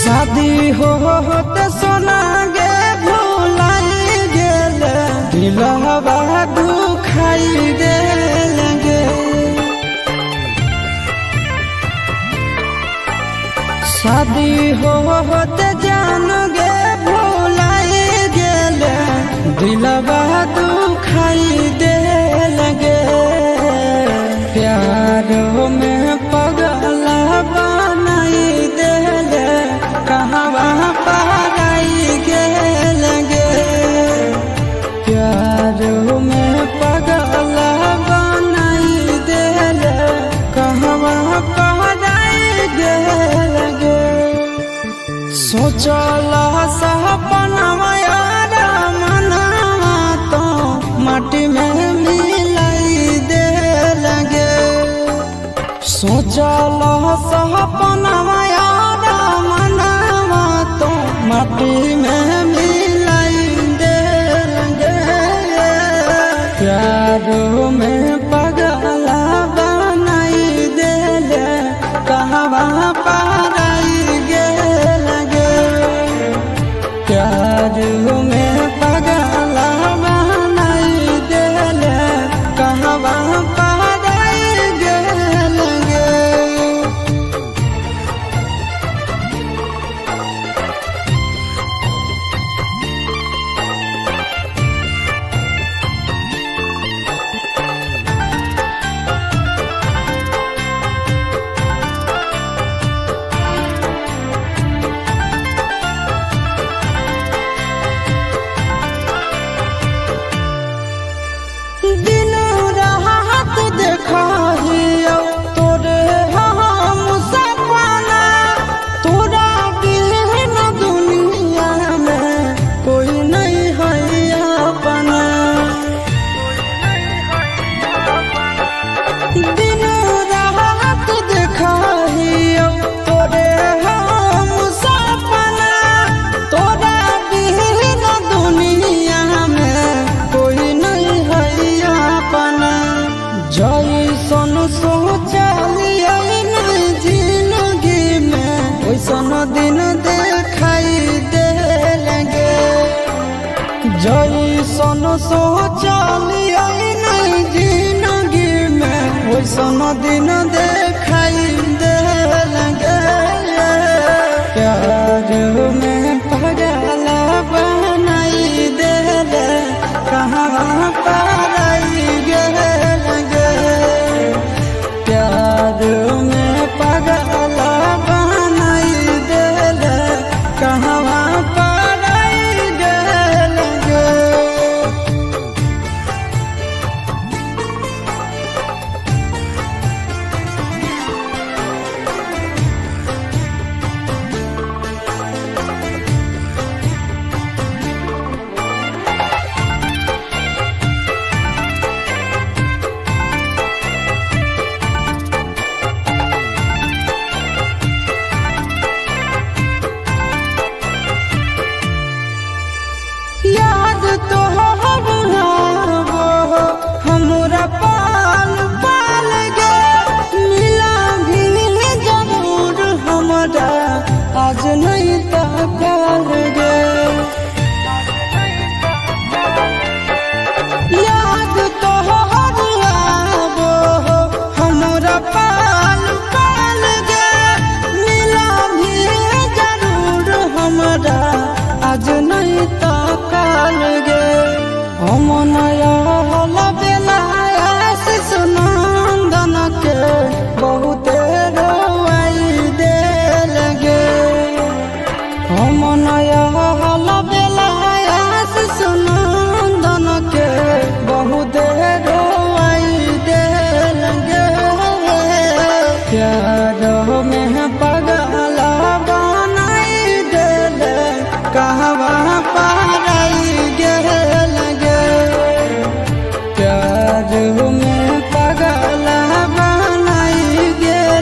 शादी होते सोना गे भुलाई गेल दिलवा दुखाई गेलगे। शादी होते जान गे भुलाई गेल दिलवा दुखाई देलगे। प्यारो में पगला बनाई देले कहवा पाराई गेलगे। प्यारो में पगला बनाई देले कहवा पाराई गेलगे। सोचला सपनवा यार मनवा तो माटी में मिलाई देलगे। सोचला सपनवा यार मनवा तो माटी में मिलाई देलगे। प्यारो में पगला बनाई देले कहवा पाराई गेलगे। प्यारो में पगला बनाई देले कहवा पाराई गेलगे। दिन रात देखा हियो तोरे हम सपना। तोरा बिन दुनिया में कोई नहीं है अपना। दिन रात देखा हियो तोरे हम सपना। तोरा बिन दुनिया में कोई नहीं है अपना। जैसन सोचलिए जिंदगी में वैसन दिन देखाई देलगे। जैसन सोचलिए जिंदगी में वैसन दिन देखाई देलगे। प्यार में पगला बनाई देले कहवा पाराई गेलगे। प्यार में पगला बनाई देले कहवा पाराई गेलगे। याद तो हमरा पाल पाल गे मिला भी जरूर हमरा आज नहीं तकाल गे। याद तो हमरा पाल पाल गे मिला भी जरूर हमरा आज नहीं तकाल गे। हम नया बेला आशीष नंदन के बहुते रोवाई देलगे। हम नया बेला आशीष नंदन के बहुते रोवाई देलगे। प्यारो में पगला बनाई देले कहवा पाराई गेलगे। प्यारो में पगला बनाई गेलगे।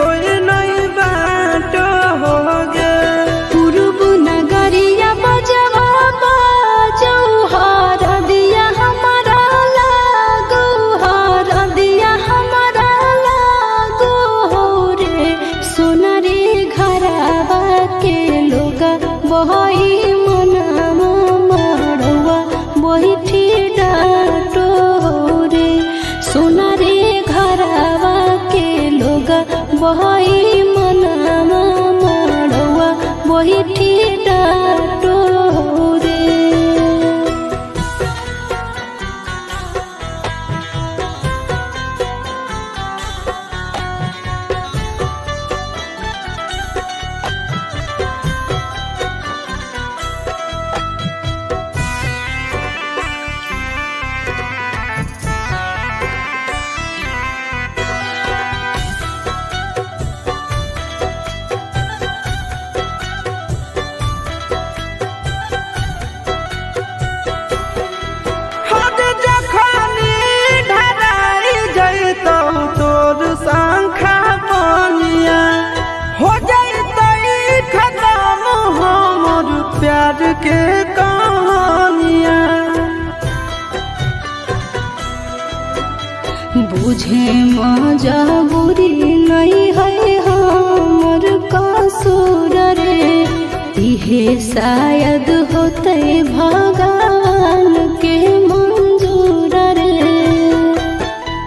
कोई नहीं बाटो हो गे। पूर्व नगरिया बजवा बाजो हर दिया हमारा लागो, हर दिया हमारा लागो हो रे। सोनारे घरवा के लोगा बहई मनावा मड़वा बही डाटो हो रे। सोनारे घरवा के लोगा बहई मनावा मड़वा बही डाटो हो रे। हद जखनी ढराई जैतौ तोर शंखा बनिया, हो जैतै खत्म हमर प्यार के कहानिया। बुझे मजबूरी नहीं है हमर कसूर रे। इहे शायद होते भगवान के मंजूर रे।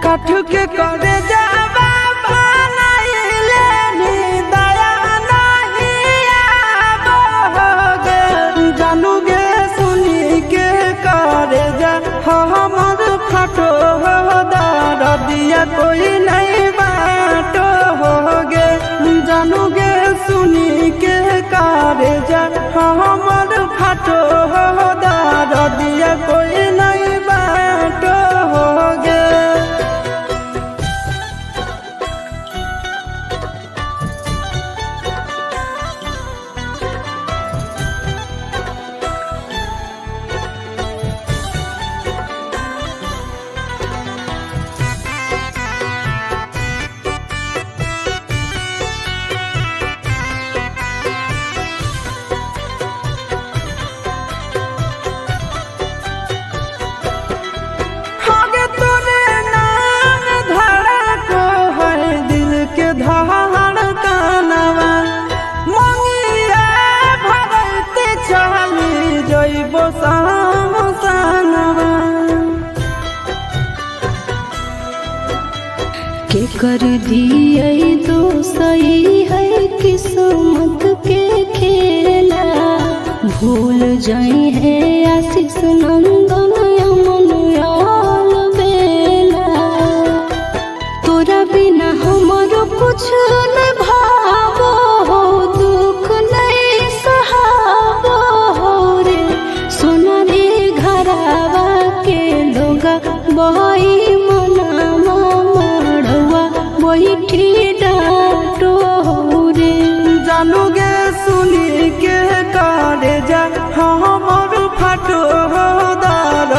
कठ के करे जावा बनाइले नी दया नहीं आबोगे। जानू गे सुनी के करे जा हमर फटो दर दिया कोई नहीं बाटो होगे। जानू गे सुनी के करे जा हमर फटो दर दिया कोई नहीं बाटो होगे। आगे तोरे नाम धड़को है दिल के धड़कनवा। मंगिया भरते चली जइबो सामसनवा। के कर दिए तो सही है किस्मत के खेला। भूल जाई है आशीष नंदन अमन याल बेला। तोरा बिना हमारो कुछ न भावो हो, दुख नहीं सहावो हो रे। सोनारे घरवा के लोगा बहई मनावा मड़वा बही डाटो हो रे। जानू गे सुनी के करे जा हमर फटो दर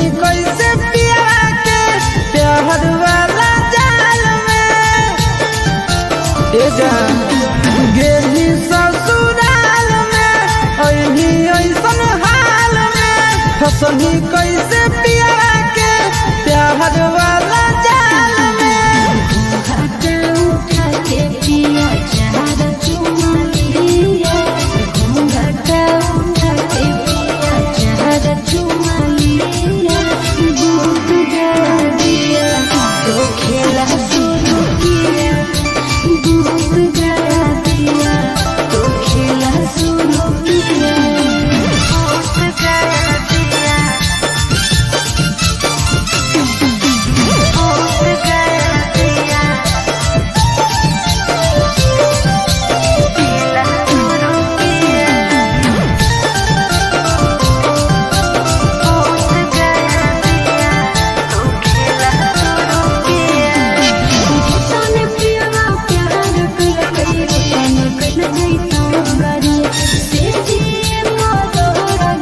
फसनी कैसे पिया के प्यार वाला जाल में गेली ससुराल में अही ऐसन हाल में फसनी कैसे पिया के प्यार वाला जाल में उठा के पिया चार चुमा लिया घूंघटा उठा के पिया चार चुमा लिया दूध जला दिया तो खेला शुरू किया दूध जला दिया तो खेला शुरू किया दूध जला दिया दूध जला दिया खेला शुरू किया दूध जला दिया तो खेला शुरू किया जितने पिया प्यार कर मन कर जैता गरी से जिए मोर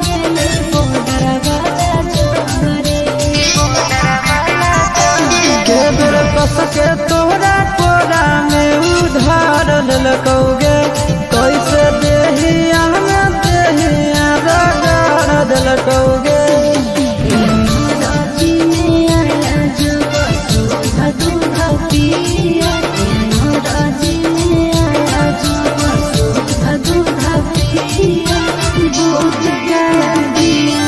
गेले बोडर वाला जोरे के बेर कस के तोहरा कोरा में उधार ललकौगे कैसे देहिया में देहिया रगड़ दिलकौगे राजी में आया जो सुधा दूधा पिया राजी में आया जो सुधा दूधा पिया दूध जला दिया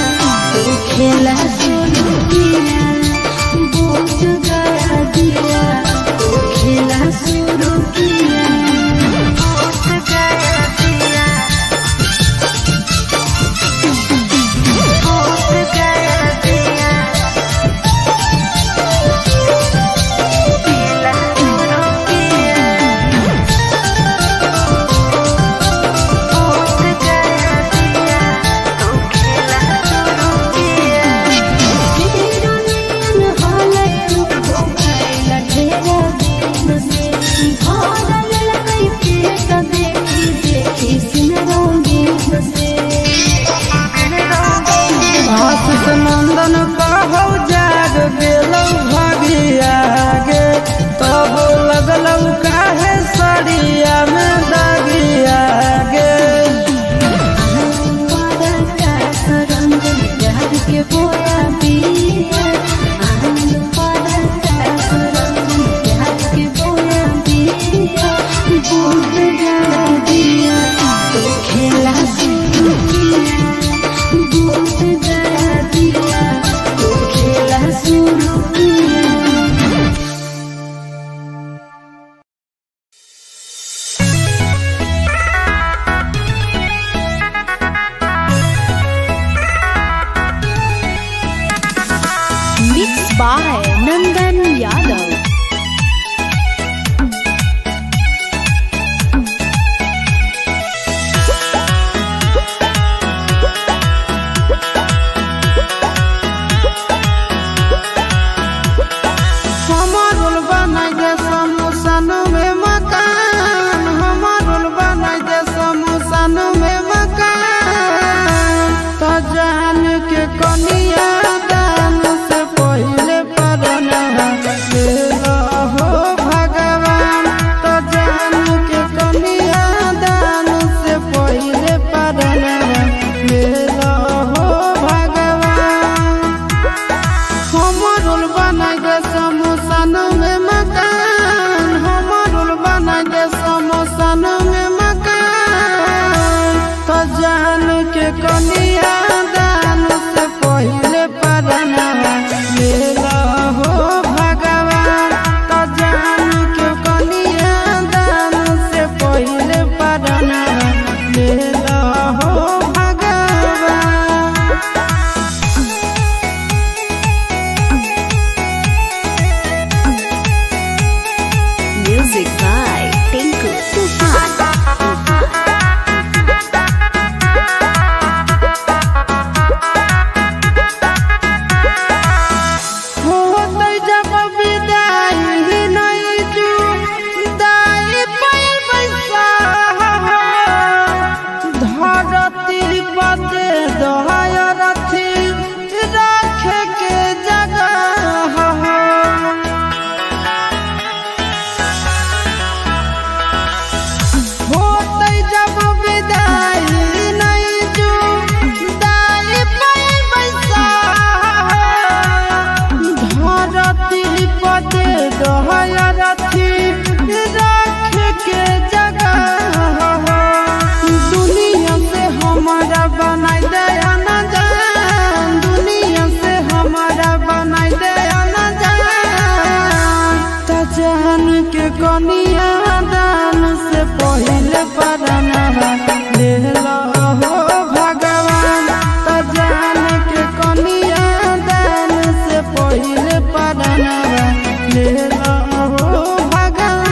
तो खेला शुरू किया दूध जला दिया तो खेला शुरू किया दूध जला दिया दूध जला दिया खेला शुरू किया दूध जला दिया तो खेला शुरू किया तेरा नैन हाले रुको कैला ढेरा दिन से भागल लकई पेट देखी देखी सिनरंगीन से आशीष नंदन कहौ जाग गेलौ भागिया गे तब लगलौ काहे सड़िया में दागिया गे पारका सरंग प्यार के बोया पिया आनंद पारका सरंग प्यार के बोया पिया दूध जला दिया तो खेला शुरू किया दूध जला दिया तो खेला शुरू किया Mixed by Nandan Yadav. हमारुल बनाई दे समूसन में मकान हमारुल बनाई दे समूसन में मकान तो जान के कनिया दान से पहले परना कनिया दान से पहिले परनवा ले लो हो भगवान। त जान के कनिया दान से पहिले परनवा ले लो हो भगवान।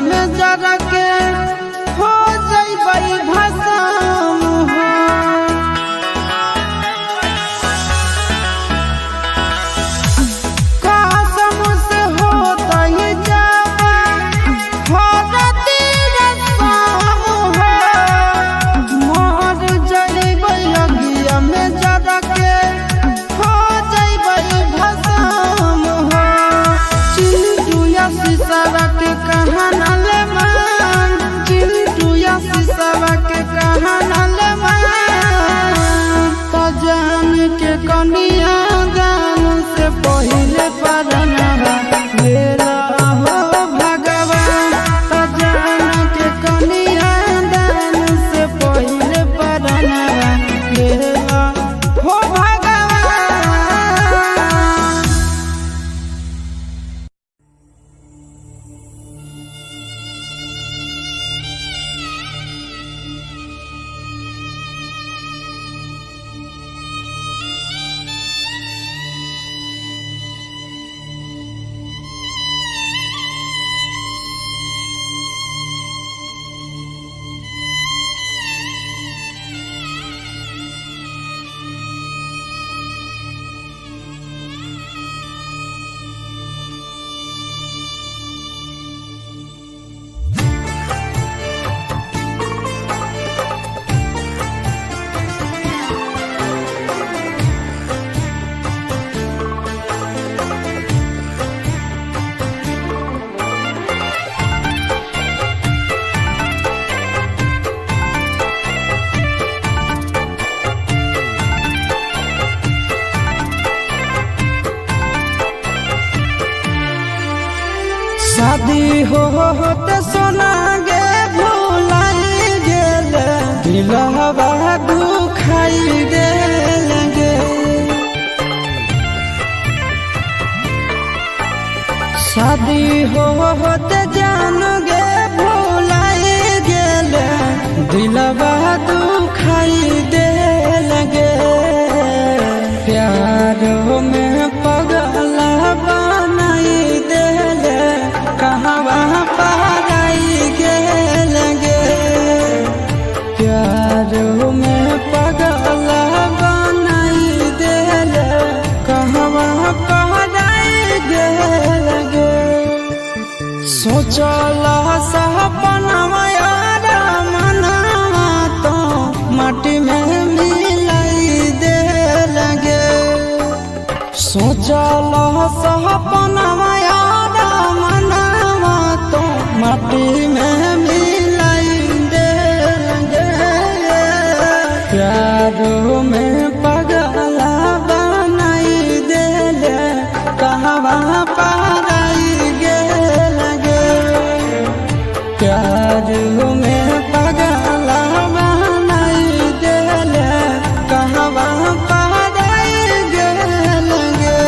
में जरा के हो जइबै भस्म हो। कसम से होतै जाबा होरती रस्म हो। मर जइबै अगिया में जरा के हो जइबै भस्म हो। चिंटू या सिसरा के कहाना जान के कनिया दान से पहिले परनवा ले लो हो भगवान। त जान के कनिया दान से पहिले परनवा ले लो हो भगवान। शादी होते सोना गे भुलाई गेल दिलवा दुखाई गेल गे। शादी होते जान गे भुलाई गेल दिलवा दुखाई देल गे। प्यार में पगला बनाई देल कहवा पाराई गेल गे। प्यार में पगला बनाई देल कहवा पाराई गेल गे। सोचल सपनवा यार मनवा तो माटी में मिलाई देल गे। सोचल सपनवा यार मनवा तो माटी में मिलाई देल गे। प्यार में पगला बनाई देल कहवा पाराई गेल गे। प्यार में पगला बनाई देल कहवा पाराई गेल गे।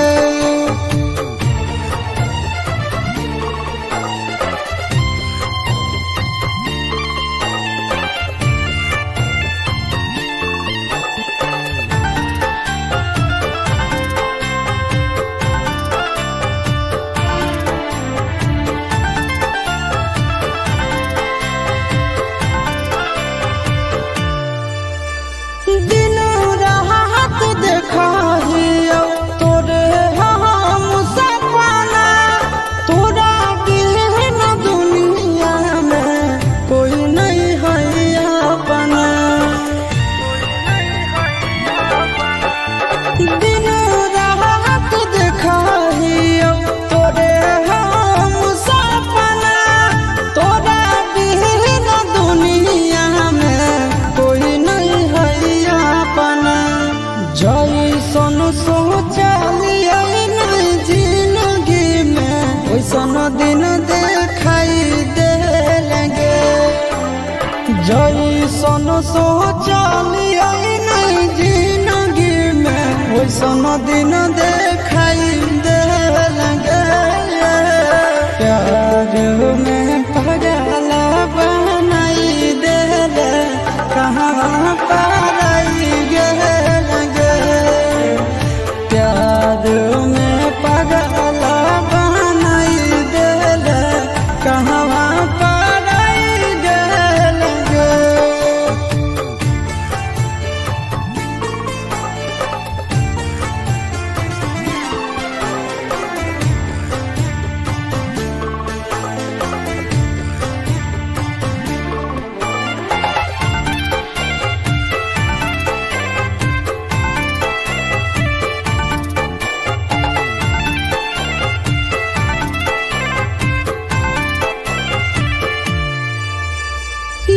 सोचलिए नहीं जिंदगी में वैसन दिन देखाई दे लगे प्यार में पागल बनाई दे कहाँ पाराई गे लगे प्यार में पागल बनाई दे कहाँ पाराई गे लगे।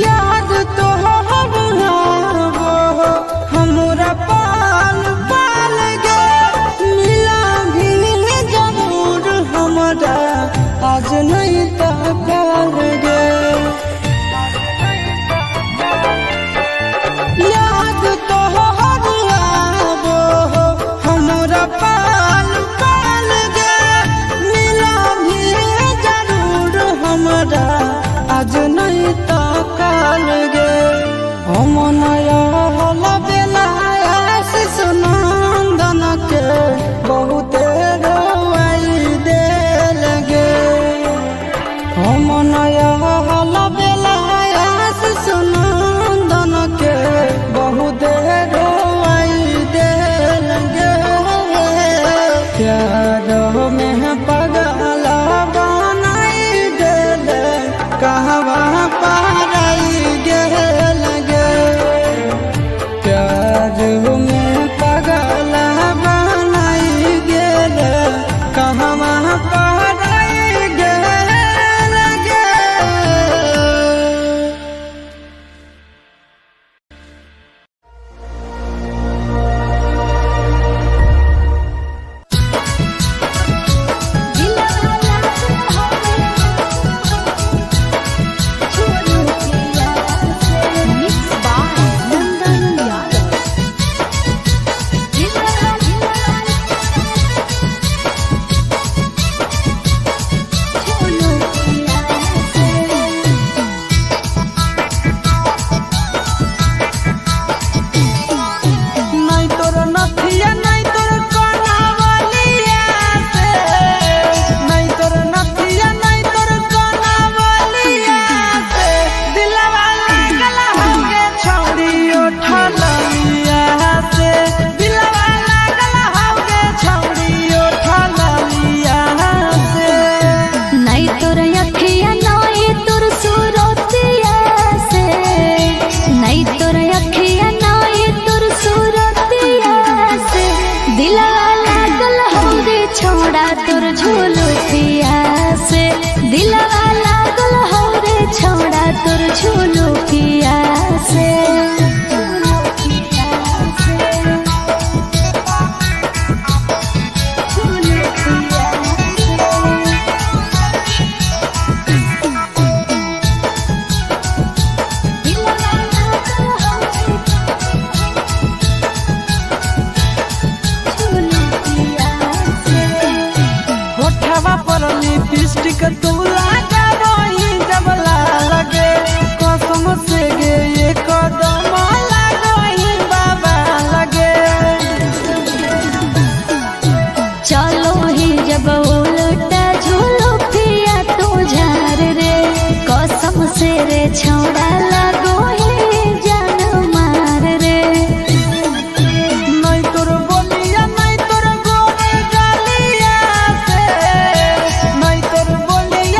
याद तो हमरा पाल पाल गे मिला भी जरूर हमरा आज नहीं तकाल गे याद तो हमरा पाल पाल गे मिला भी जरूर हमरा आज नहीं तकाल गे हम नया बेला आशीष नंदन के बहुत रोवाई दे लगे हम नया बेला आशीष नंदन के बहुत रोवाई दे लगे प्यार में पागल बनाई दे कहवा पाराई गे लगे प्यार में पागल बनाई गे कहवा पाराई गे लगे। Mixed by Nandan Yadav. नहीं तोर नथिया नहीं तोर कनावलिया से नहीं तोर नथिया नहीं तोर कनावलिया से दिलवा लागल हमके छौरी उठलिया से दिलवा लागल हमके छौरी उठलिया से नहीं तोर अखिया नहीं तोर सूरतिया से नहीं तोर अखिया नहीं तोर सूरतिया से दिलवा लागल हमरे छोड़ा तोर झुलुकिया से दिलवा लागल हमरे छोड़ा तोर झुलुकिया से होठवा पर लिपस्टिक तू लगा रही जब लगे कसम से गे ये कदम लगही बाबा लगे चलो ही जब उलटा झुलुकिया तू झार रे कसम से रे छोड़ा लगो ही जान मार रे नहीं तोर बोलिया नहीं तोर गोरे गालिया से नहीं तोर बोलिया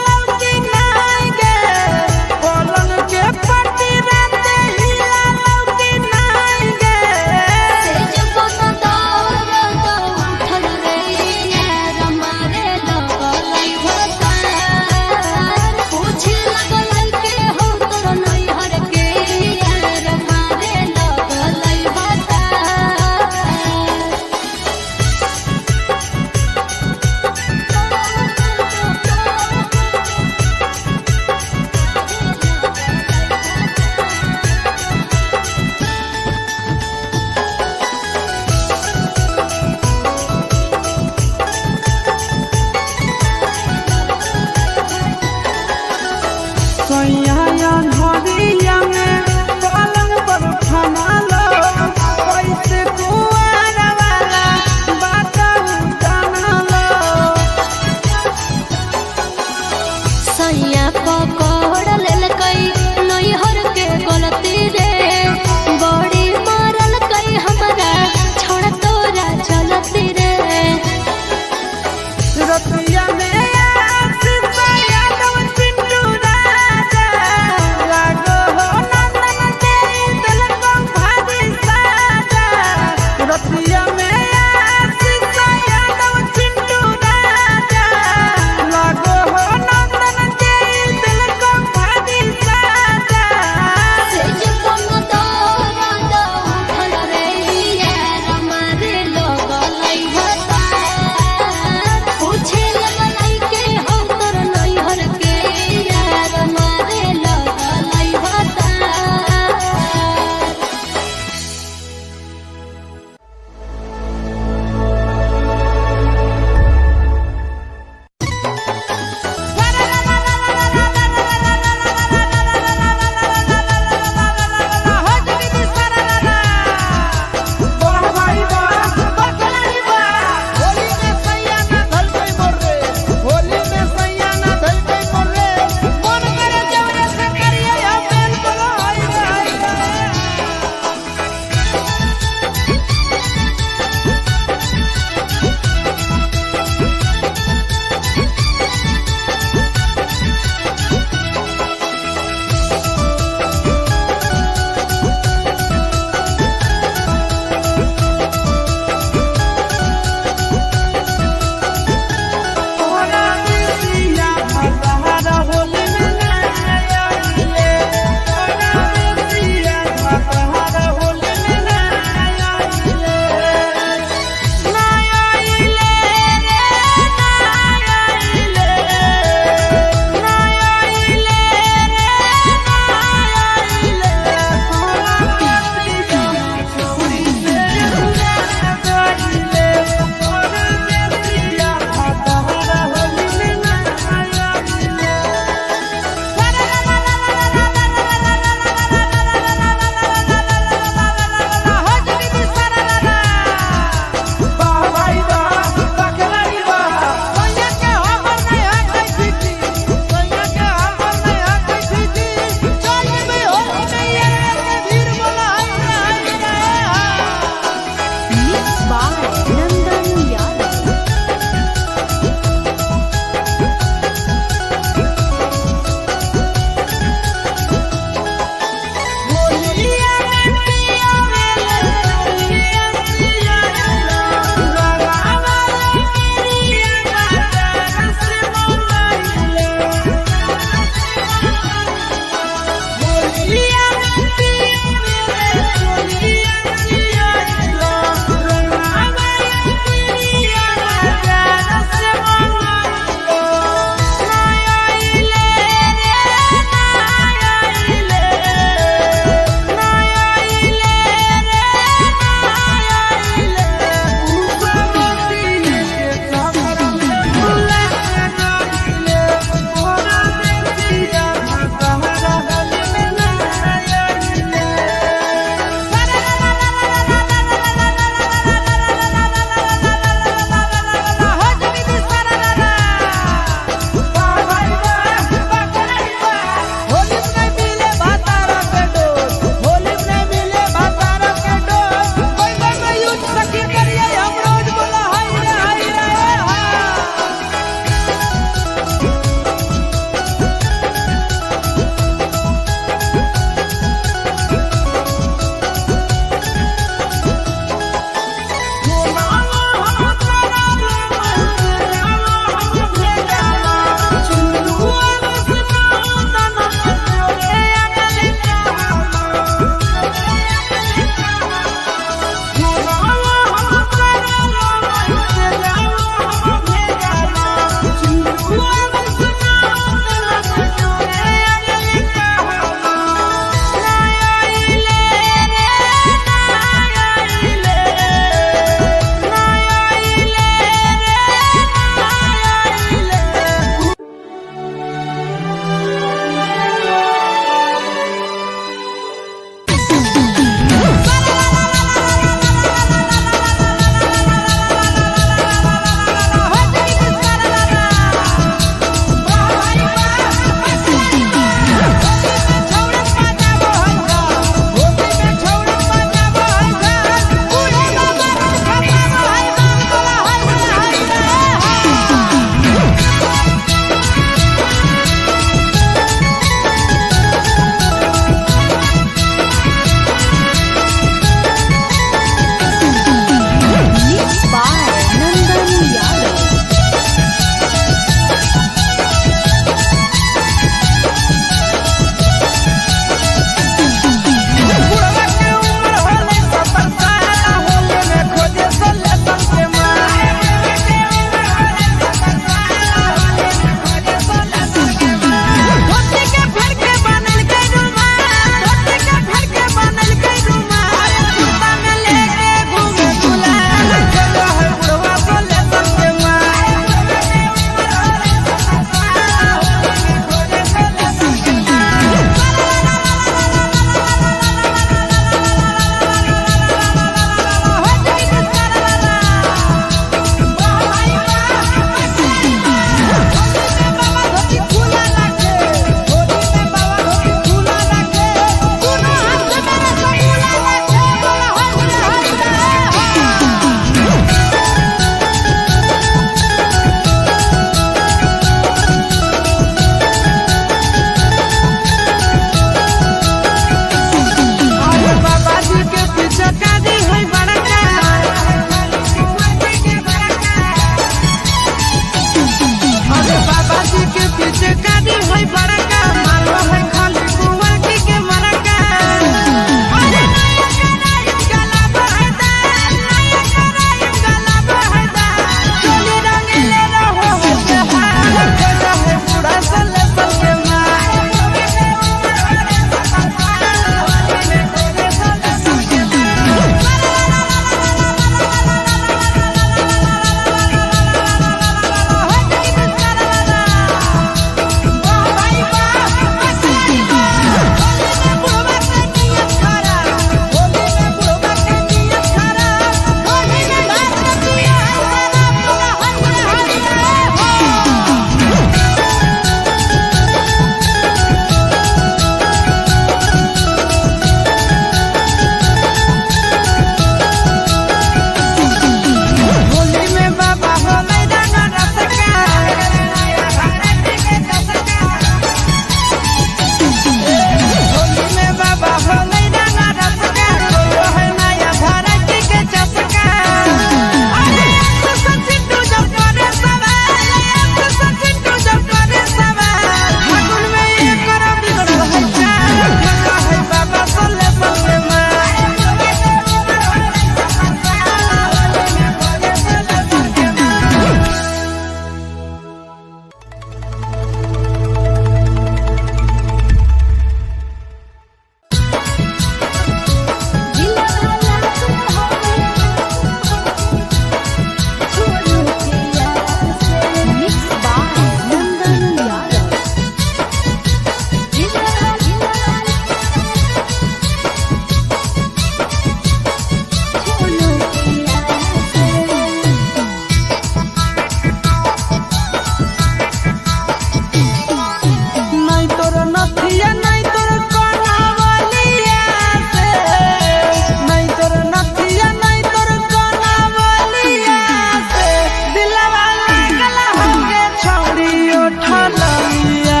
उठा लिया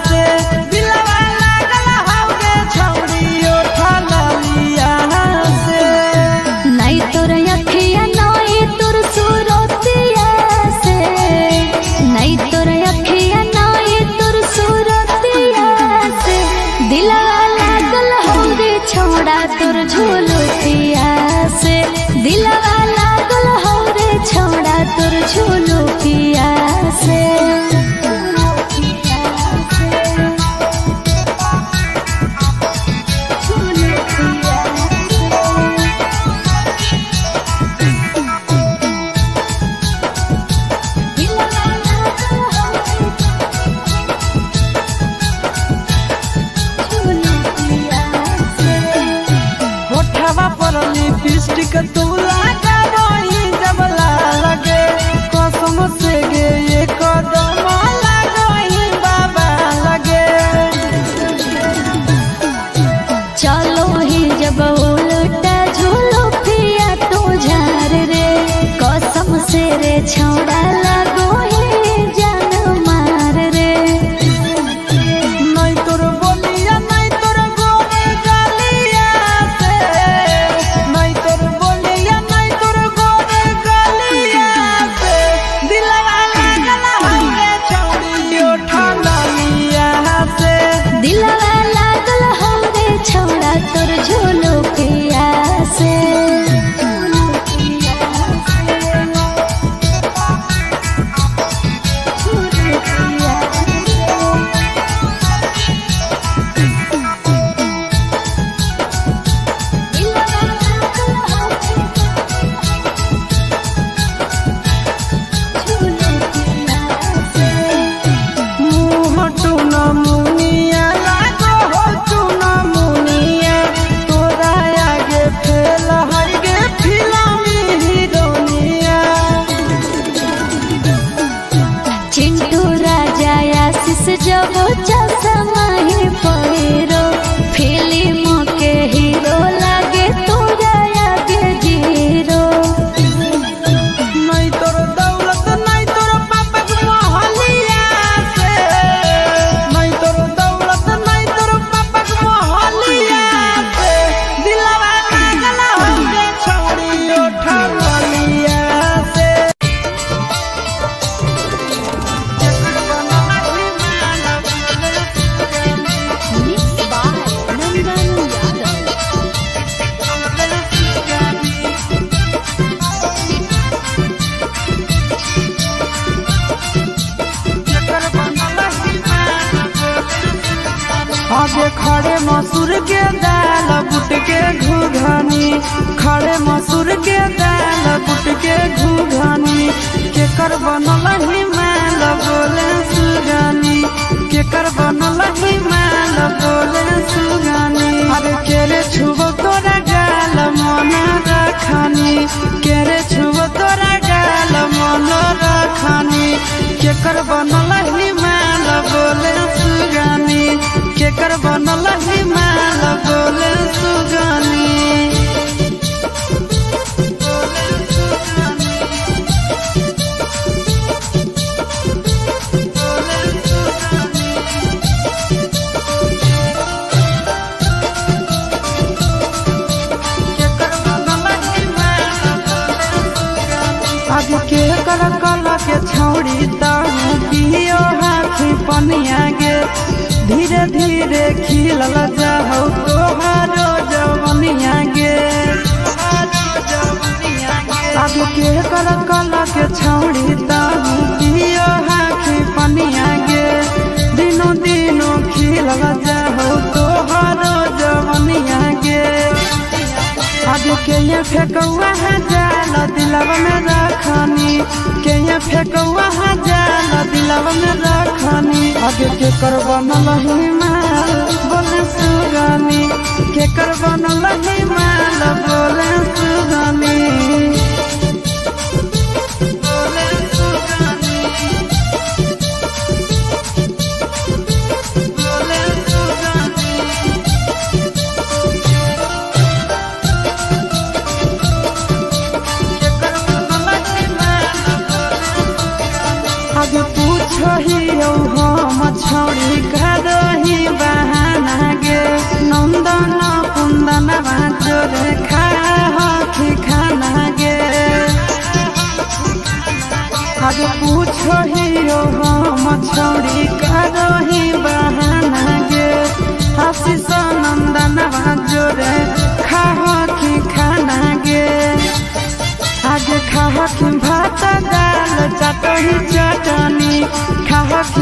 से दिलवा लागल हवे छौड़ी उठा लिया से। नहीं तोर अखिया नहीं तोर सूरतिया से, नहीं तोर अखिया नहीं तोर सूरतिया से, दिलवा लागल हवे छौड़ा तोर झुलुकिया से, दिलवा लागल हवे छौड़ा तोर झुलुकिया से। होठवा पर लिपस्टिक तू लगा रही जब लगे कसम से गे ये कदम लगही बाबा लगे। चलो ही जब उल्टा झूलो पिया तू झार रे, कसम से रे छौड़ा लगो ही जान मार रे। नहीं तोर बोलिया नहीं तोर गोरे गलिया से, नहीं तोर बोलिया नहीं तोर गोरे गलिया से, दिलवा लागल हवे छौड़ी उठा लिया से। दिलवा लागल हवे छौड़ा तोर झूलो पिया से। मुँह टूना मुनिया लागो हो टूना मुनिया, तोरा आगे फेल हर गे फिल्मी हीरोनिया। चिंटू राजा आशीष जब चश्मा ही पहिरो, फिल्म के हीरो लागे तोरा आगे जीरो। नहीं तोर दौलत नहीं तोर पापक मोहलिया से, नहीं तोर दौलत नहीं तोर पापक मोहलिया से, दिलवा लागल हवे छौड़ी उठा लिया से। Mixed by Nandan Yadav. आगे खड़े मसूर के दाल बुट के घुघनी, खड़े मसूर के दाल बुट के घुघनी, केकर बनल हिमाल बोले सुगानी, केकर बनल हिमाल बोले सुगानी। अरे केरे छुबो तोरा गाल मन रखनी, केरे छुबो तोरा गाल मन रखनी, केकर बनल हिमाल बोले सुगानी, केकर बनल हिमाल बोले सुगानी। आगे के कर के छौड़ी तारू पियो हाथी पनिया गे, धीरे धीरे खिलल जाहौ तोहारो जवनिया गे। आगे के कर के छौड़ी तारू पियो हाथी पनिया गे, दिनों दिनों खिलल जाहौ तोहारो जवनिया गे। आगे के ये फेकौआ है जाल दिलवा में रखनी, के ये फेकौआ है जाल दिलवा में रखनी। आगे के कर बनल हिमाल बोले सुगानी, के कर बनल हिमाल बोले सुगानी। बोले सुगानी, बोले सुगानी। आगे पूछही हम छौड़ी करही बहाना गे नंदन कुंदन जोरे खाही खाना गे आज पूछो हियो हम छौड़ी करही बहाना गे आशीष नंदन जोरे खाही खाना गे आगे खाही भात दाल चटनी चटनी खाही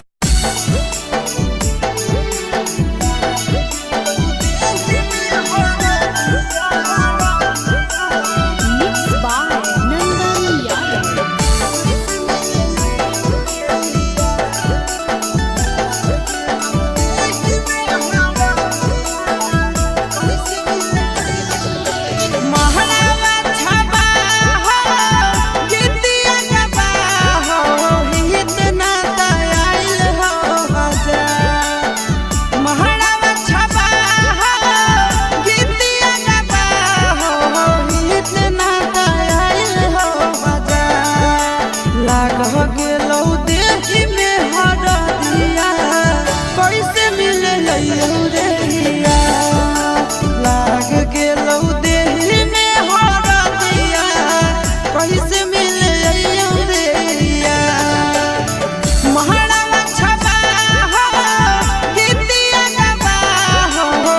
Mixed by Nandan Yadav. महलावा छबा हो गीतिया गबा हो इतना दयाल हो बजा महलावा छबा हो गीतिया गबा हो इतना दयाल हो बजा लाग गेलौ देही में हरदिया कैसे मिले लइयो रे हिया लाग गेलौ देही में हरदिया कैसे मिले लइयो रे हिया महलावा छबा हो गीतिया गबा हो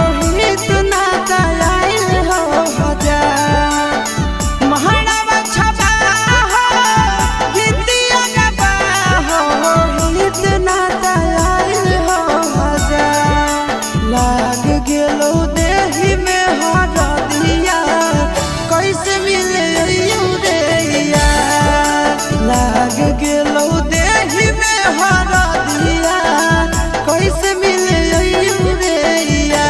इतना दयाल हो बजा महलावा छबा हो गीतिया गबा हो इतना दयाल हो बजा लाग गेलौ देही में हरदिया कैसे मिले लइयो रे हिया लाग गेलौ देही में हरदिया कैसे मिले लइयो रे हिया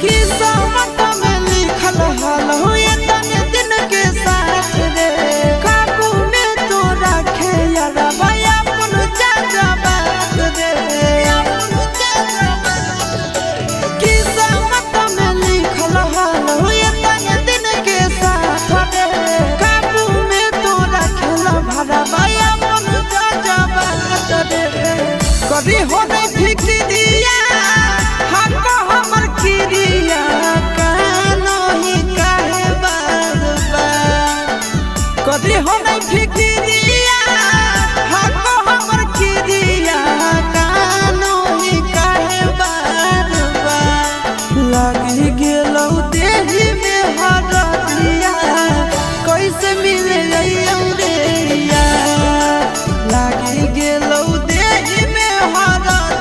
किस्मत में लिखल हल हो ये तने दिन के साथ रे काबू में तो रखे यार भैया अपन जाजा बात रे किस्मत में लिखल हल हो ये तने दिन के साथ रे काबू में तो रखे भरा भैया अपन जाजा बात रे कभी हो नहीं फिक्रिया हमको हमर खिरिया कानो ही काहे बार बार कभी हो नहीं फिक्रिया हमको हमर खिरिया कानो ही काहे बार बार लगी गेलौ देही में हरदिया कैसे मिले लइयो रे हिया लगी गेलौ देही में हरदिया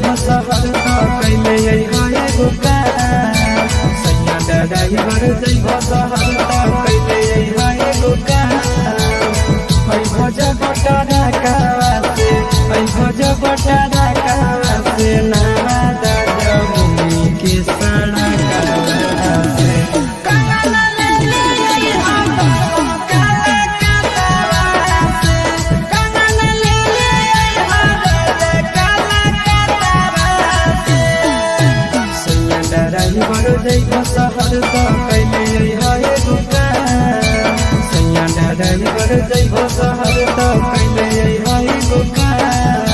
जइबो शहर तो कैले अइहा एगो काम सैया ड्राइवर जइबो शहर तो कैले अइहा एगो काम ऐ भजा बटारा कावा से ऐ भजा बटारा कावा से नावा दादा भूमि के साड़ा कावा से काला ले ले अइहा काला कावा से काला ले ले अइहा काला कावा से सैया ड्राइवर जइबो शहर तो कैले अइहा एगो काम सैया ड्राइवर जइबो शहर तो कैले अइहा एगो काम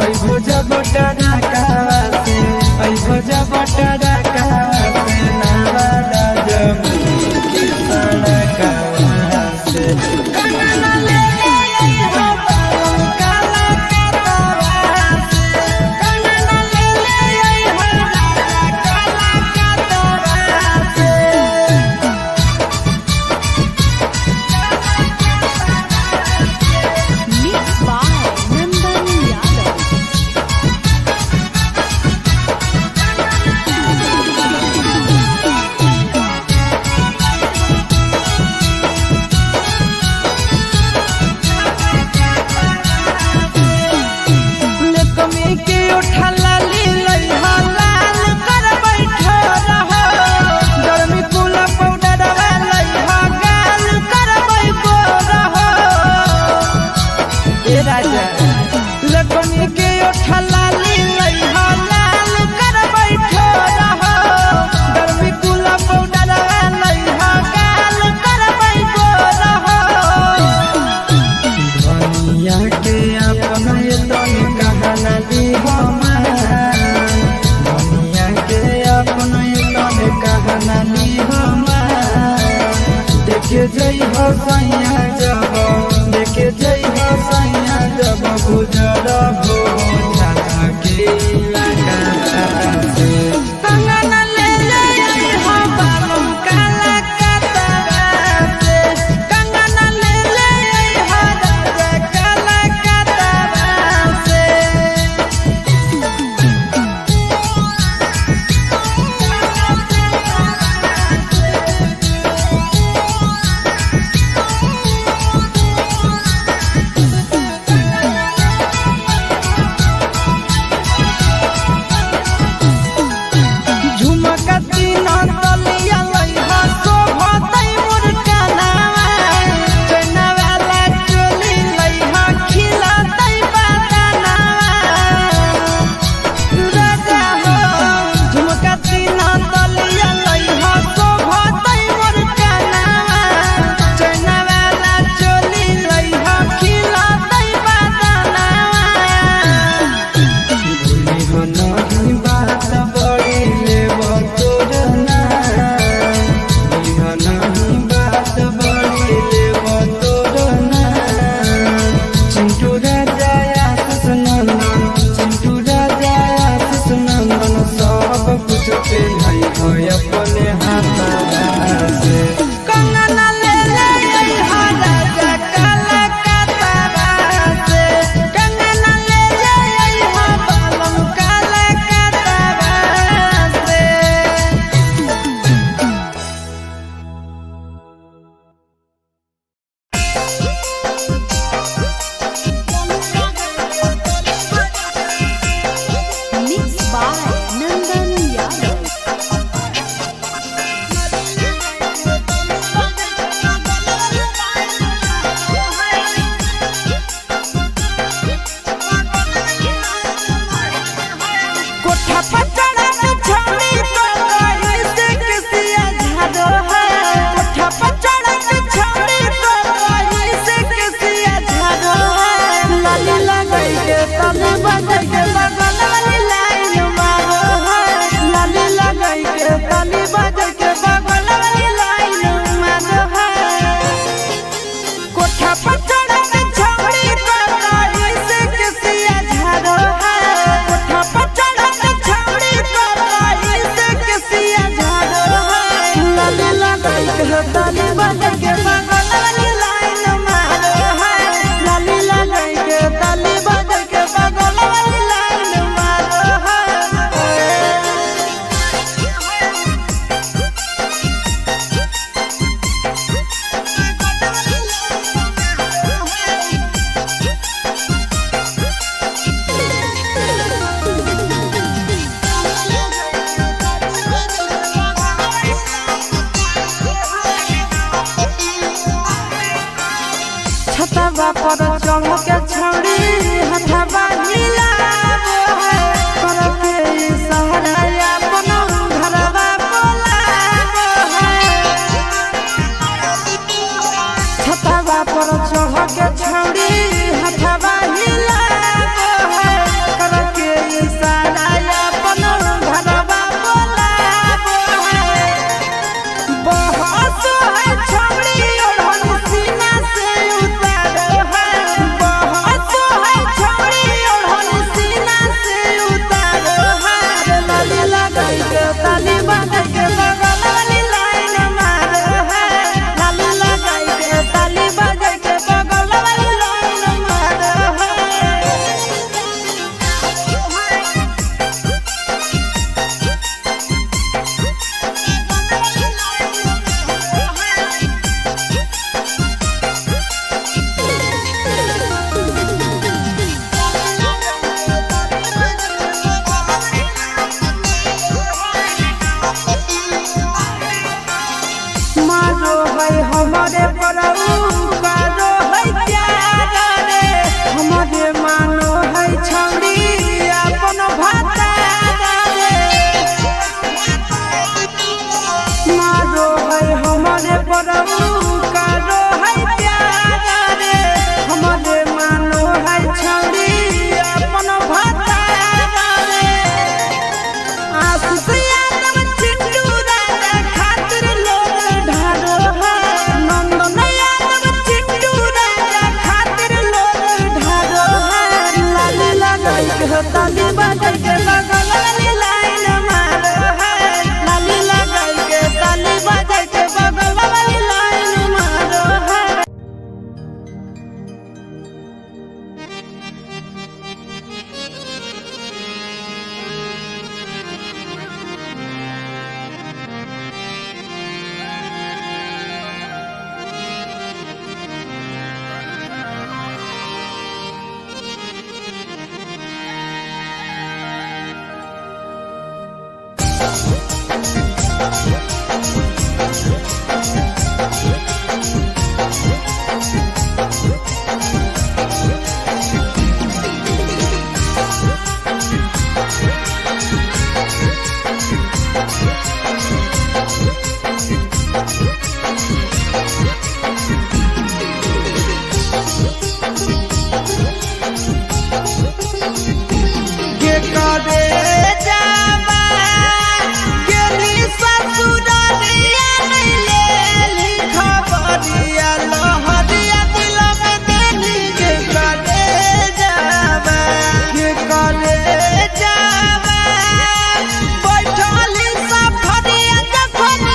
ऐ भजा बटारा कावा से ऐ भजा बटारा कावा से नावा दादा भूमि के साड़ा कावा से काला ले ले अइहा काला कावा से काला ले ले अइहा काला कावा से Mixed by Nandan Yadav. कमी के उठला ली लइहा लाल कर बैठो रहो गर्मी कुला पाउडर लइहा गाल कर बैठो रहो ए राजा लकमी के उठला ली लइहा लाल कर बैठो रहो गर्मी कुला पाउडर लइहा गाल कर बैठो रहो दुनिया के अपना ये तन कहना दी दुनिया के अपना ये तन कहना ली देखे जई हो सैया जब देखे जई हो सैया जब गुजर हो झाका के लगा से कंगना ले ले अइहा बालम काला कावा से कंगना ले ले अइहा राजा काला कावा से पर चढ़ के छौड़ी हथवा हिलाबो है करके इशारा अपन घरवा बोलाबो है छतवा पर चढ़ के छौड़ी हथवा हिलाबो है करके इशारा अपन घरवा बोलाबो है बहस है छौड़ी ओढ़नी सीना से उतारो है बहस है छौड़ी ओढ़नी सीना से उतारो है लाली लगाई के ताली बांध के बगल वाली लाइन मारो है लाली लगाई के ताली बांध के बगल वाली लाइन मारो है मारो है हमारे परऊ कारो है प्यार रे हमारे मानो है छौड़ी अपन भातार रे मारो है हमारे परऊ कारो है प्यार रे हमारे मानो है छौड़ी अपन भातार रे आशीष यादव चिंटू राजा खातिर लोग ढारो है नंदन यादव चिंटू राजा खातिर लोग ढारो है लाली लगाई के ताली बांध के बगल वाली लाइन मारो है लाली लगाई के ताली बांध के बगल वाली लाइन मारो है के करे जावा गेली ससुरालिया नहीं लेली खबरिया लहरिया दिल में देली के करे जावा बैठली सफरिया जखन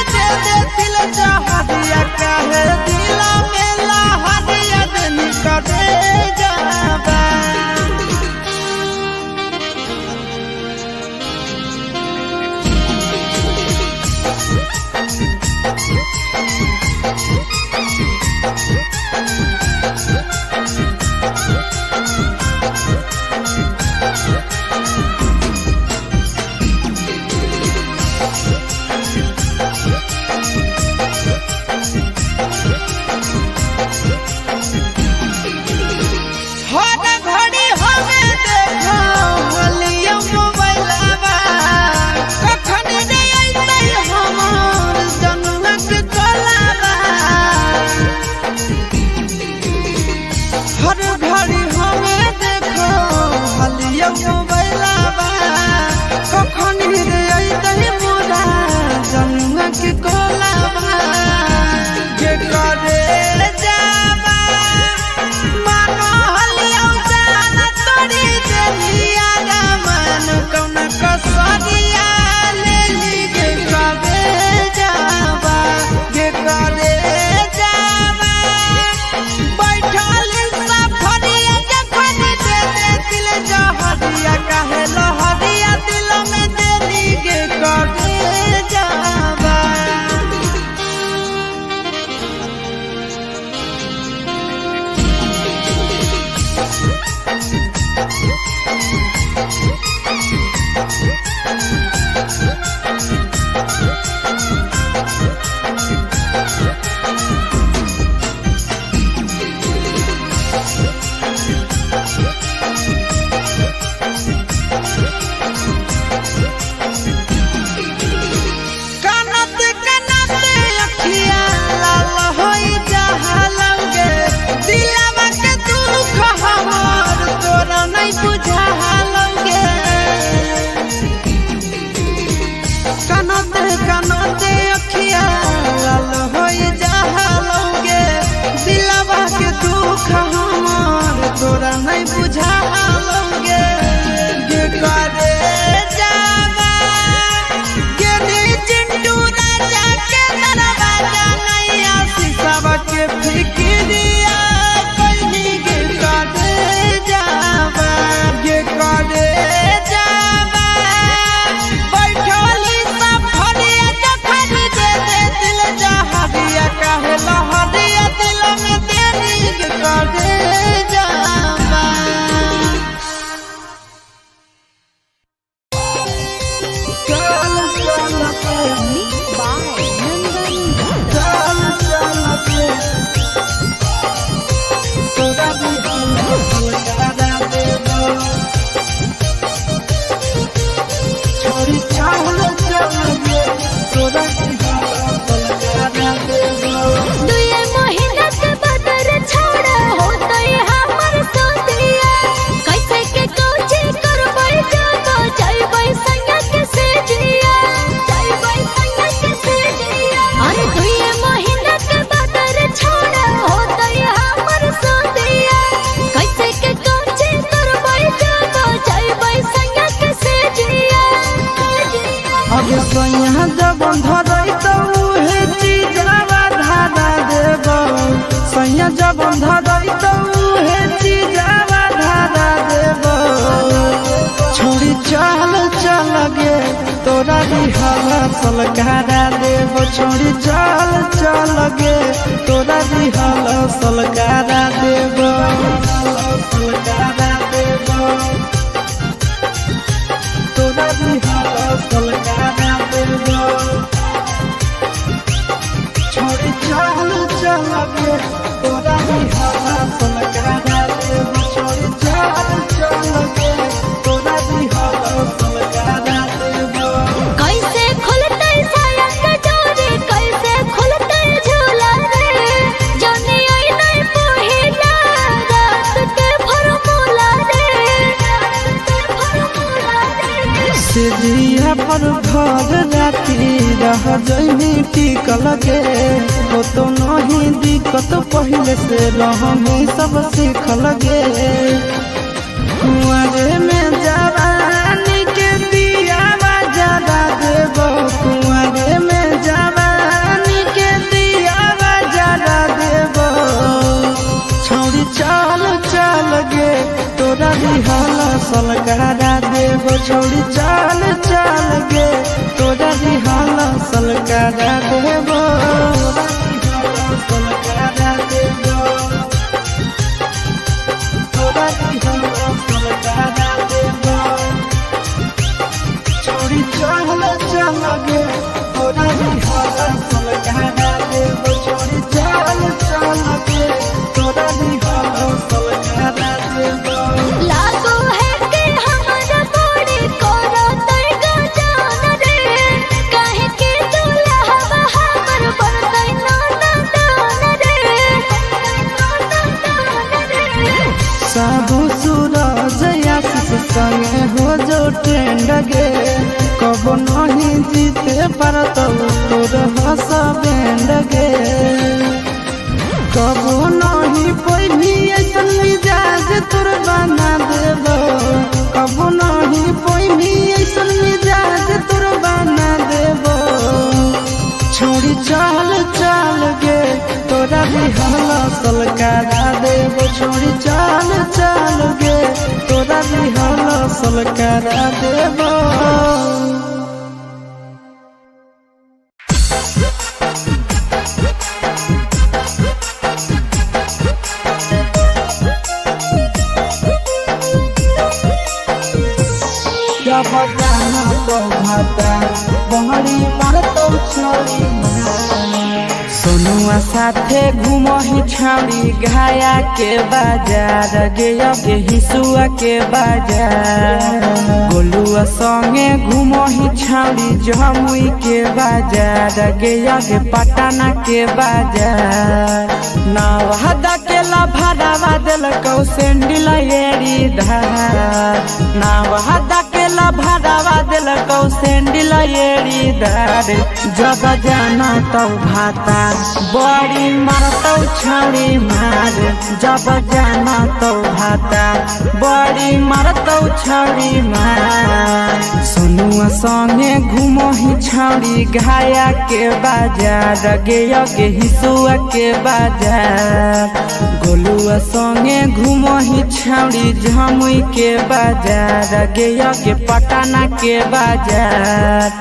जनते अखिया लाल होई जहालोगे दिलवा के दुख हमार तोरा नहीं बुझालोगे गे करे जावा गे नी चिंटू राजा के दरवाजा नहीं आसी सब के फिक्रिया कहीं गे करे जावा गे करे जावा बैठोली सब हरिया जखन दे दे दिल जहरिया काहे लहरिया दिल में तेरी गे करे जावा चल चल के Mixed by Nandan Yadav. चल चल के तोरा भी लगा देबो छोरी चावल चल के तोरा भी लगा देबो दुए महीना के बदर छोड़ा होता है हमर सोतिया कैसे के कोची करबै जाबो जाइबै संगा के से जिया जाइबै संगा के से जिया अरे दुए महीना के बदर छोड़ा होता है हमर सोतिया कैसे के कोची करबै जाबो जाइबै संगा के से जिया अब सोया जब धरई तो उहे चीजवा धारा देबो सोया जब धरई तो उहे चीजवा धारा देबो छोड़ी चल चल गे तोरा रिहला सलकारा देबो छोड़ी चल चल गे तोरा रिहला सलकारा देबो सलकारा देबो तोरा रिहला सलकारा देबो छोड़ी चल चल गे तोरा रिहला सलकारा देबो छोड़ी चल चल गे तोरा रिहला सलकारा देबो कैसे खुलते साया के डोरी कैसे खुलते झूला रे जाने आई नहीं पहिला रात के फॉर्मूला रे सिजिया पर घर राती रह जइनी टिकल गे हो तो नहीं दिक्कत पहले से रहनी सब सीखल गे कुंवारे में जवानी के दिया जला देबो कुंवारे में जवानी के दिया जला देबो छोड़ी चल चल गे तोरा रिहला सलकारा देबो छोड़ी चल चल गे तोरा रिहला सलकारा देबो सलकारा देबो तोरा रिहला सलकारा देबो छोड़ी चल चल गे तोरा रिहला सलकारा देबो छोड़ी चल चल गे तोरा रिहला सलकारा देबो लागो है कि हमारा बड़ी कोरा तय का जान रे काहे के दूल्हा हमर बनतै नाना दान रे साबु सूरज आशीष संगे हो जो ट्रेंड गे कबो नहीं जीते पारत तोर हस बैंड गे कबो नहीं पहिली ऐसन मिजाज तोर बना देबो कबो नहीं पहिली ऐसन मिजाज तोर बना देबो छोड़ी चल चल गे तोरा रिहला सलकारा देबो छोड़ी चल चल गे तोरा रिहला सलकारा देबो जब जाना तो भाता बहरी मार तो छोड़ी सोनुआ साथे घूमही छाड़ी घाया के बाजार गया के हिसुआ के बाजार गोलुआ संगे घूमही छाड़ी जमुई के बाजार गया के पटना के बाजार नवादा के लाभारावा दिल कौ सेंडिला एरी धार नवादा के केला भरावा दिल कौ सैंडल एड़ीदार जब जाना तो भाता बड़ी मारतौ छौड़ी मार जब जाना तो भाता बड़ी मारतौ छौड़ी मार सोनुआ संगे घूमो ही छौड़ी घाया के बाजार गे हिसुआ के बाजार गोलुआ संगे घूमो ही छौड़ी झमुई के बाजार गे पटना के बाजार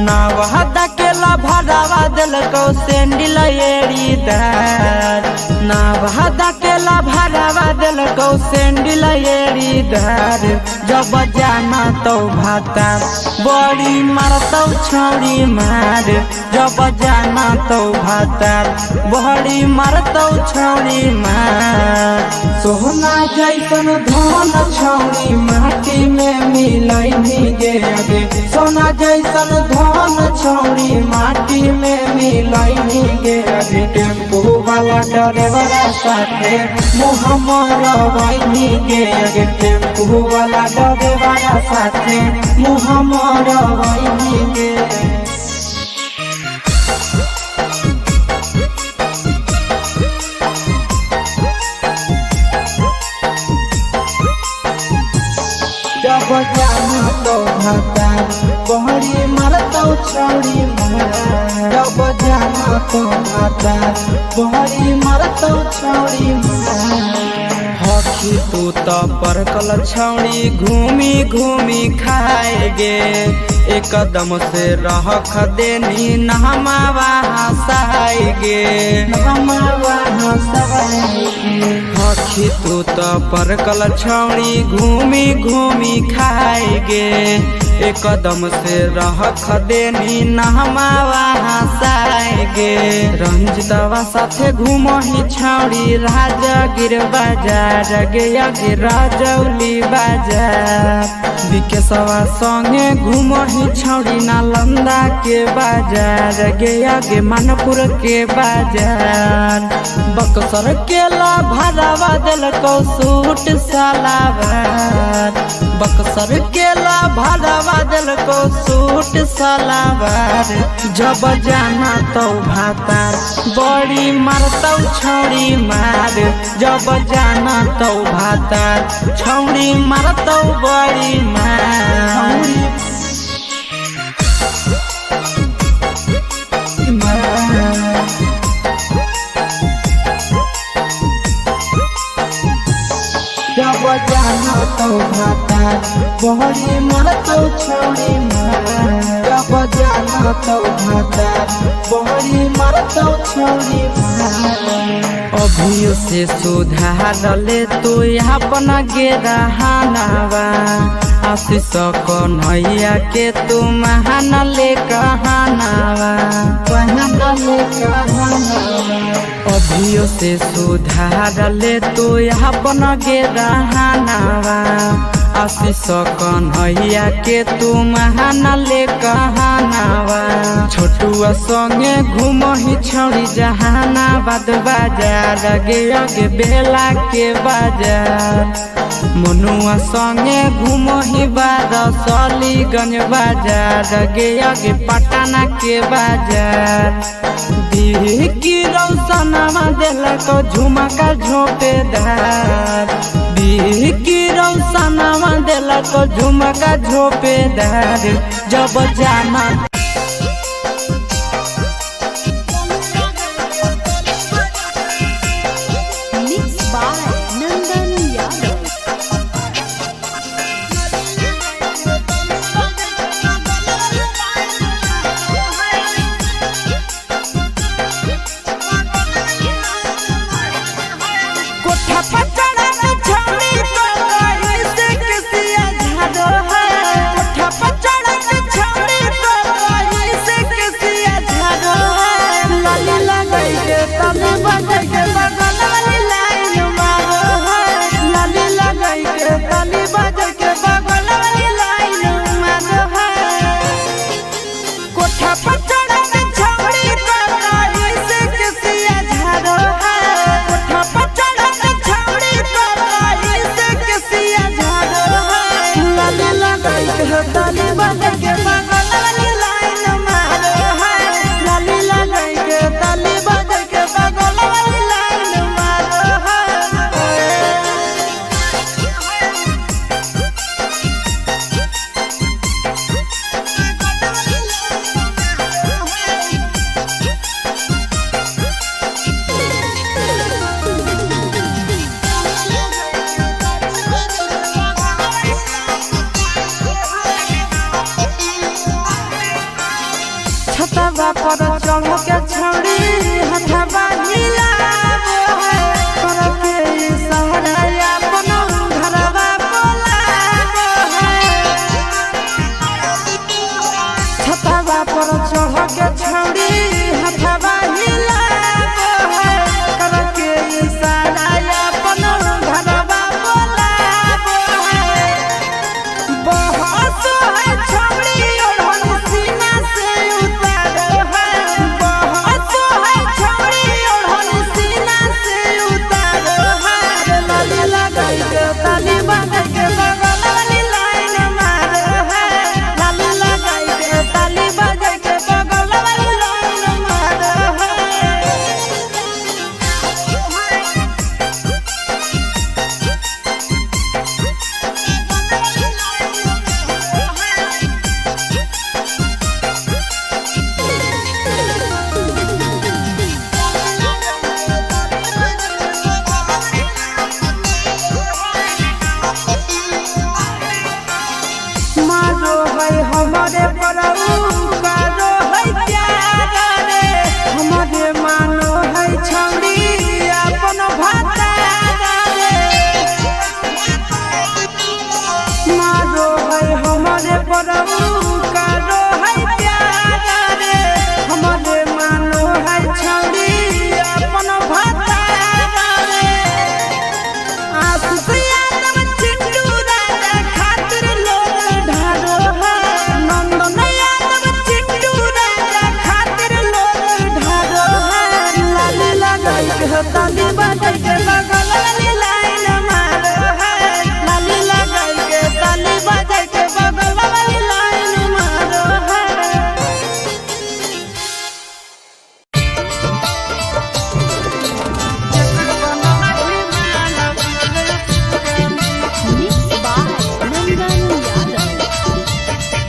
नवहदा केला भरावा दिल कौ सैंडल एड़ीदार नवहदा केला भरावा दिल कौ सैंडल एड़ीदार जब जाना तो भाता बड़ी मारतौ छौड़ी मार जब जाना तो भाता बड़ी मारतौ छौड़ी मार सोना जैसन धन छौड़ी माटी में मिलई गे सोना जैसन धन छौड़ी माटी में मिलई गे टेम्पू वाला ड्राइवर साथे मुँह मरवाई गे टेम्पू वाला ड्राइवर साथे मुँह मरवाई गे जब जाना तो भाता बहरी मारतौ छौड़ी मार जब जाना तो भाता बहरी मारतौ छौड़ी मार हखी तू तो परकल छौड़ी घूमी घूमी खाए गे एकदम से रख देनी नहमावा हंसाए गे नहमावा हंसाए हखी तू तो परकल छौड़ी घूमी घूमी खाए गे एकदम से रख देनी नहमावा हंसाए गे रंजितवा साथे घूमो ही छौड़ी राजगीर बाजार गे राजौली बाजार विकेशवा संगे घूमो ही छौड़ी नालंदा के बाजार गे मानपुर के बाजार बक्सर केला भरावा दिल कौ सूट सलावार बक्सर केला भरावा दिल को सूट सलावार जब जाना तो भाता बड़ी मारतौ छौड़ी मार जब जाना तो भाता छौड़ी मारतौ बड़ी मार जब जाना तो भाता बहरी मारतौ छौड़ी मार जब जाना तो भाता बहरी मारतौ छौड़ी मार अभियो से सुधार ले तू अपना गे रहनावा आशीष कन्हैया के तू महान ले कहनावा अभियो से सुधार ले तू अपना गे रहनावा आशीष कन्हैया के तू महान ले कहनावा छोटुआ संगे घूमो ही छौड़ी जहानाबाद बाजार गे बेला के बाजार मनुआ संगे घूमो ही बारसलीगंज बाजार गे पटना के बाजार की रौशनमा दिलक झुमका झोपेदार की रौशनमा दिलक झुमका झोपेदार जब जाना छतवा पर चढ़ के छौड़ी हथवा हिलावो है करके इशारा अपन घरवा बोलावो है छतवा पर चढ़ के छौड़ी हथवा हिलावो है करके इशारा अपन घरवा बोलावो है बहुत है छौड़ी ओढ़न सीना से उतारो है बहुत है छौड़ी ओढ़न सीना से उतारो है लाली लगाई के ताली बांध के बगल वाली लाइन मारो है लाली लगाई के ताली बांध के बगल वाली लाइन मारो है मारो है हमारे परऊ कारो है प्यार रे हमारे मानो है छौड़ी अपन भातार रे मारो है हमारे परऊ कारो है प्यार रे हमारे मानो है छौड़ी अपन भातार रे आसिया नम चिंटू राजा खातिर लोग ढारो है नंदन यादव चिंटू राजा खातिर लोग ढारो है लाली लगाई के ताली बांध के बगल वाली लाइन मारो है लाली लगाई के ताली बांध के बगल वाली लाइन मारो है Mixed by Nandan Yadav.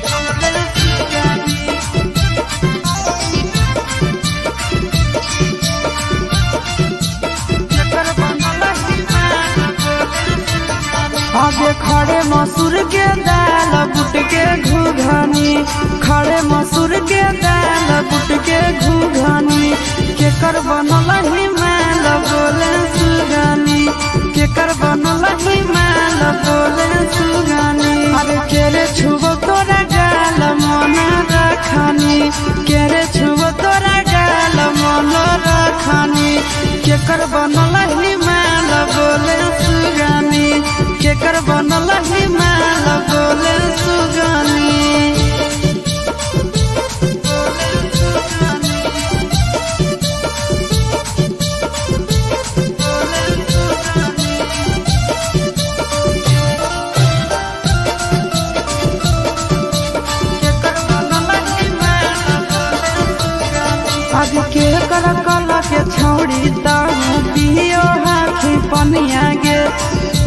आगे खड़े मसूर के दाल बुट के घुघनी खड़े मसूर के दाल बुट के घुघनी केकर बनल हिमाल बोले सुगानी केकर बनल हिमाल बोले सुगानी अरे केरे छुबो तोरा गाल मन रखनी केरे छुबो तोरा गाल मन रखनी केकर बनल हिमाल बोले सुगानी केकर बनल हिमाल बोले सुगानी आज के कर कला के छौड़ी ताहू पियो हाथी पनिया गे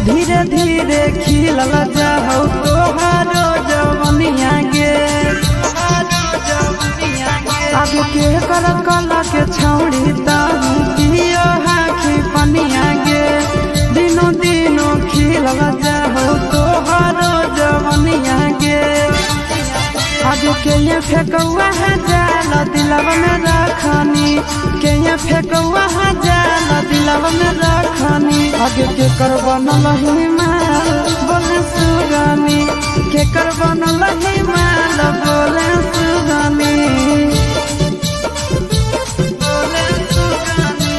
धीरे धीरे खिलल जाहौ तोहारो जवनिया गे आज के कर कला के छौड़ी ताहू पियो हाथी पनिया गे दिनो दिनो खिलल जाहौ तोहारो जवनिया गे आज के ये फेकौआ जाल दिलवा में रखनी के ये फेकौआ जाल दिलवा में रखनी आगे के कर बनल हिमाल बोले सुगानी के कर बनल हिमाल बोले सुगानी बोले सुगानी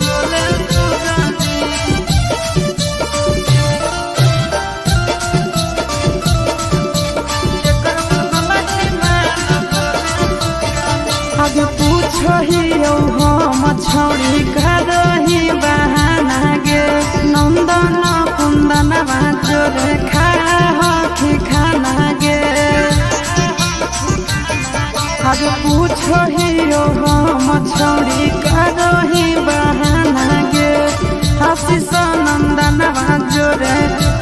बोले सुगानी आगे पूछो ही हम छौड़ी करही बहाना गे नंदन कुंदन बाजोर खाही खाना गे आगे पूछो ही हम छौड़ी करही बहाना गे आशीष नंदन बाजोर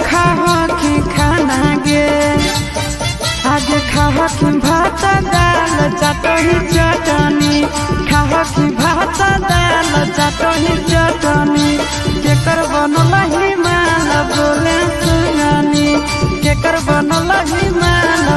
खाही खाना गे आगे खाही भात दाल चटनी चटनी खाही भात दाल चटनी चटनी केकर बनल हिमाल बोले सुगानी केकर बनल हिमाल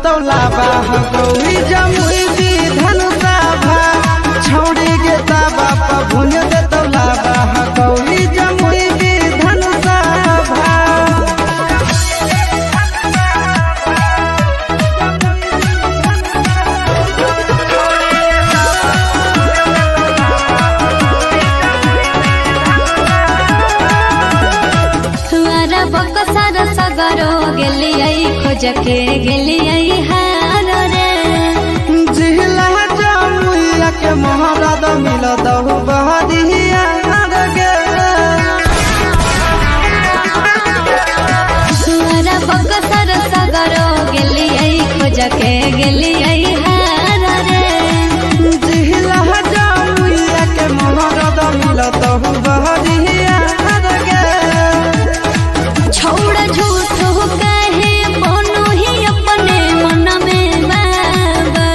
देतौला बाह गौरी जमुई विधान सभा छौड़ी के ताबा पर भुन देतौला बाह गौरी जमुई विधान सभा बकसर सगरो गेलियै खोज के गेलियै हार रे जिहला जमुइया के महाराज मिल दहु बहरिया गे सुअरा बकसर सगरो गेलियै खोज के गेलियै हार रे जिहला जमुइया के महाराज मिल दहु बहरिया गे छोड़ झूठ कहे बोनो ही अपने मन में बाबा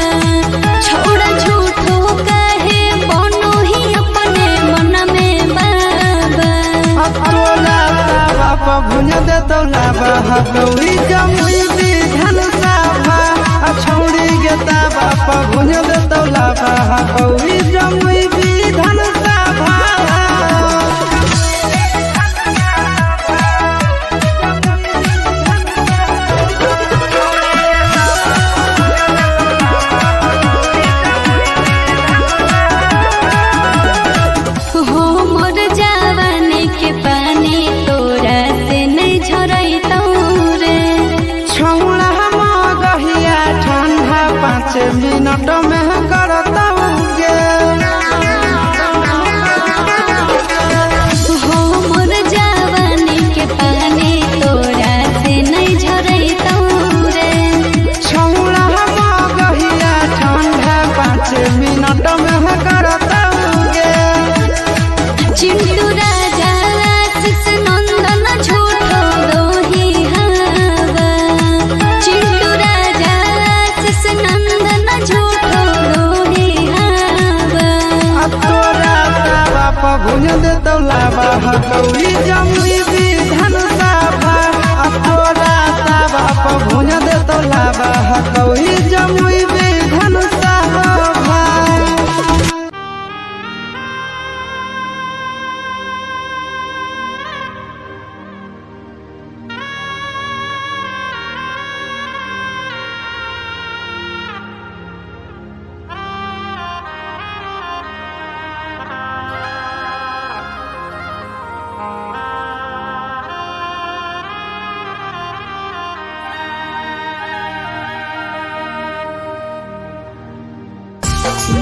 छोड़ झूठ कहे बोनो ही अपने मन में बाबा तोला बाप भुन देतौला बाह गौरी जमुई विधान सभा छौड़ी के ताबा पर भुन देतौला बाह गौरी जमुई विधान सभा हो मोर जवानी के पानी तोरा से नहीं झरैतौ रे छौड़ा मगहिया ठंडा 5 मिनट में करतौ गे हो मोर जवानी के पानी तोरा से नहीं झरैतौ रे छौड़ा मगहिया ठंडा 5 मिनट में करतौ गे चिंटू राजा शिष नंदन झूठो दोही हवा चिंटू राजा शिष नंदन झूठो दोही हवा तोरा ताबा पर भुन देतौला बाह गौरी जमुई विधान सभा तोरा ताबा पर भुन देतौला बाह Gauri Jamui Vidhan Sabha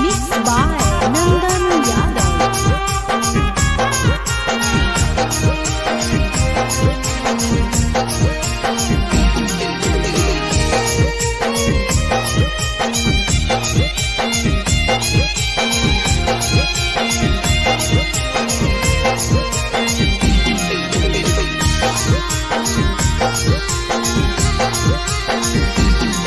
Mixed by Nandan Yadav.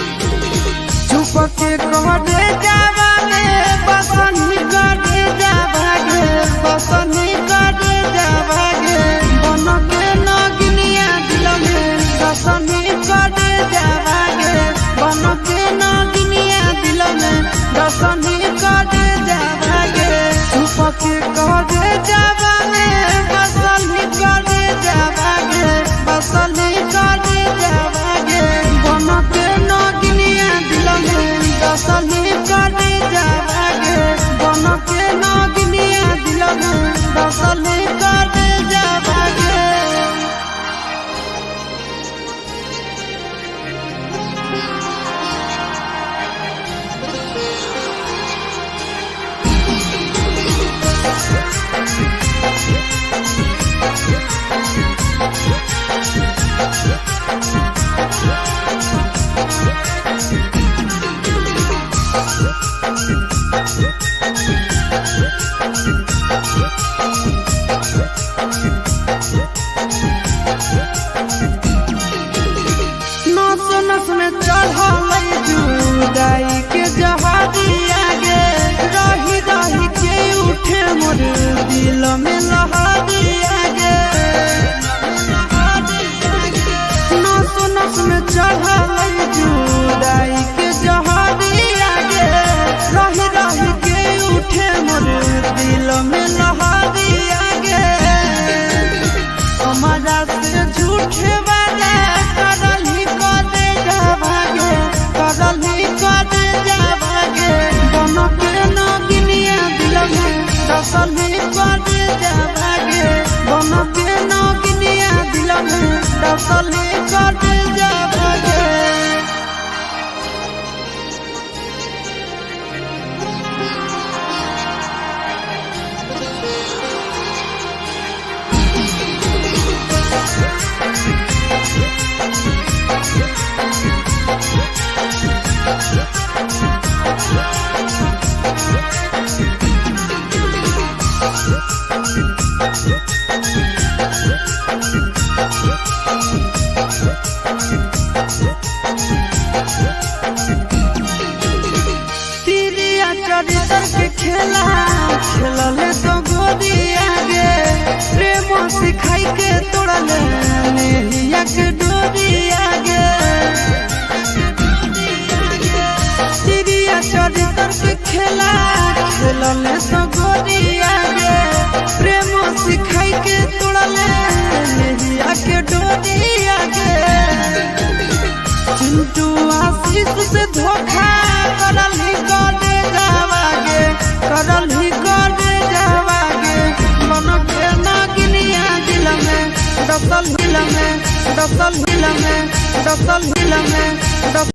चुप के कहने जावा में बसनी करे जावा गे बसनी करे जावा गे बन के नगनिया दिल में बसनी करे जावा गे बन के नगनिया दिल में बसनी करे जावा गे चुप के कहने जावा में बसनी करे जावा गे बसनी करे जावा गे बन के नगनिया दिल में बसनी करे जावा गे बन के नगनिया दिल में बसनी करे जावा गे नस नस में चढ़ल जुदाई के जहादिया गे रही रही के उठे मोर दिल में लहरिया गे नस नस में चढ़ल जुदाई डसली कर जावागे। चरित्र के खेला खेलले तो गोदिया गे, प्रेम सिखाई के तोड़ले नेहिया के डोरिया गे। तिरिया चरित्र के खेला खेलले तो गोदिया गे, प्रेम सिखाई के तोड़ले नेहिया के डोरिया गे। चिंटू आशीष से धोखा करली करे जावागे, करली करे जावागे। मन के नागिनिया दिल में दसल हिल में, दसल हिल में, दसल हिल में।